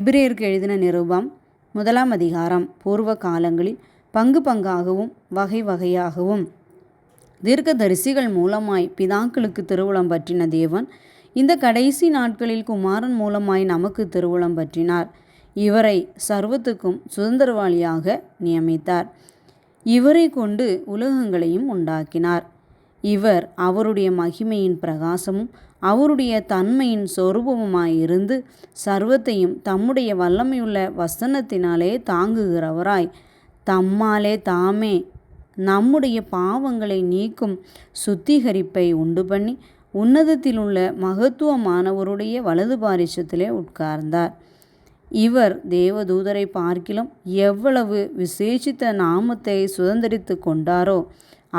எபிரேயருக்கு எழுதின நிருபம் 1 அதிகாரம். பூர்வ காலங்களில் பங்கு பங்காகவும் வகை வகையாகவும் தீர்க்கதரிசிகள் மூலமாய் பிதாக்களுக்கு திருவுளம் பற்றின தேவன் இந்த கடைசி நாட்களில் குமாரன் மூலமாய் நமக்கு திருவுளம் பற்றினார். இவரை சர்வத்துக்கும் சுதந்திரவாளியாக நியமித்தார். இவரை கொண்டு உலகங்களையும் உண்டாக்கினார். இவர் அவருடைய மகிமையின் பிரகாசமும் அவருடைய தன்மையின் சொரூபமுமாயிருந்து சர்வத்தையும் தம்முடைய வல்லமையுள்ள வசனத்தினாலே தாங்குகிறவராய் தம்மாலே தாமே நம்முடைய பாவங்களை நீக்கும் சுத்திகரிப்பை உண்டு பண்ணி உன்னதத்திலுள்ள மகத்துவமானவருடைய வலது பாரிசத்திலே உட்கார்ந்தார். இவர் தேவதூதரை பார்க்கிலும் எவ்வளவு விசேஷித்த நாமத்தை சுதந்திரித்து கொண்டாரோ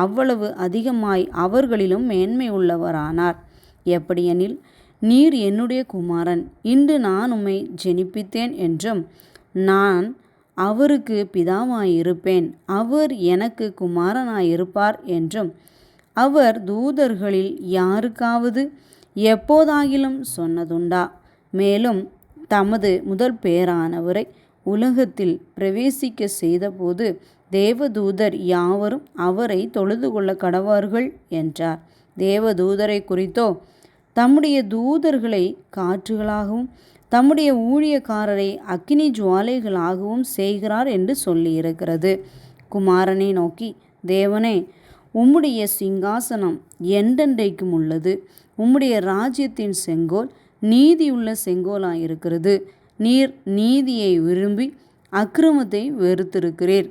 அவ்வளவு அதிகமாய் அவர்களிலும் மேன்மை உள்ளவரானார். எப்படியெனில், நீர் என்னுடைய குமாரன், இன்று நான் உம்மை ஜெனிப்பித்தேன் என்றும் நான் அவருக்கு பிதாவாயிருப்பேன், அவர் எனக்கு குமாரனாயிருப்பார் என்றும் அவர் தூதர்களில் யாருக்காவது எப்போதாகிலும் சொன்னதுண்டா? மேலும் தமது முதல் பேரானவரை உலகத்தில் பிரவேசிக்க செய்தபோது தேவதூதர் யாவரும் அவரை தொழுது கொள்ள கடவார்கள் என்றார். தேவதூதரை குறித்தோ தம்முடைய தூதர்களை காற்றுகளாகவும் தம்முடைய ஊழியக்காரரை அக்கினி ஜுவாலைகளாகவும் செய்கிறார் என்று சொல்லியிருக்கிறது. குமாரனை நோக்கி, தேவனே, உம்முடைய சிங்காசனம் என்றென்றைக்கும் உள்ளது. உம்முடைய ராஜ்யத்தின் செங்கோல் நீதியுள்ள செங்கோலாயிருக்கிறது. நீர் நீதியை விரும்பி அக்கிரமத்தை வெறுத்திருக்கிறீர்.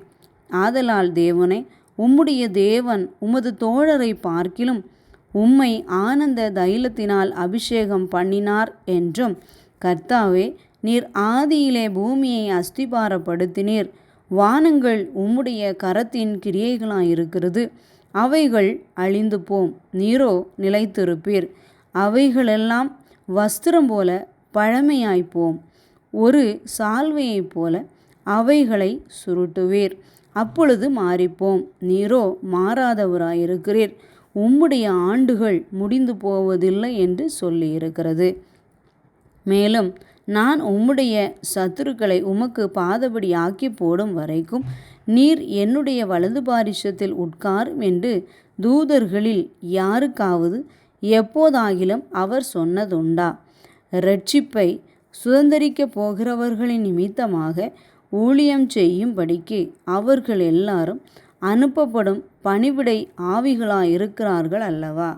ஆதலால் தேவனே, உம்முடைய தேவன் உமது தோழரை பார்க்கிலும் உம்மை ஆனந்த தைலத்தினால் அபிஷேகம் பண்ணினார் என்றும், கர்த்தாவே, நீர் ஆதியிலே பூமியை அஸ்திபாரப்படுத்தினீர். வானங்கள் உம்முடைய கரத்தின் கிரியைகளாயிருக்கிறது. அவைகள் அழிந்து போம், நீரோ நிலைத்திருப்பீர். அவைகளெல்லாம் வஸ்திரம் போல பழமையாய்ப்போம். ஒரு சால்வையைப் போல அவைகளை சுருட்டுவீர், அப்பொழுது மாறிப்போம். நீரோ மாறாதவராயிருக்கிறீர். உம்முடைய ஆண்டுகள் முடிந்து போவதில்லை என்று சொல்லியிருக்கிறது. மேலும், நான் உம்முடைய சத்துருக்களை உமக்கு பாதபடி ஆக்கி போடும் வரைக்கும் நீர் என்னுடைய வலது பாரிசத்தில் உட்காரும் என்று தூதர்களில் யாருக்காவது எப்போதாகிலும் அவர் சொன்னதுண்டா? இரட்சிப்பை சுதந்தரிக்கப் போகிறவர்களின் நிமித்தமாக ஊழியம் செய்யும்படிக்கு அவர்கள் எல்லாரும் அனுப்பப்படும் பணிவிடை ஆவிகளாயிருக்கிறார்கள் அல்லவா?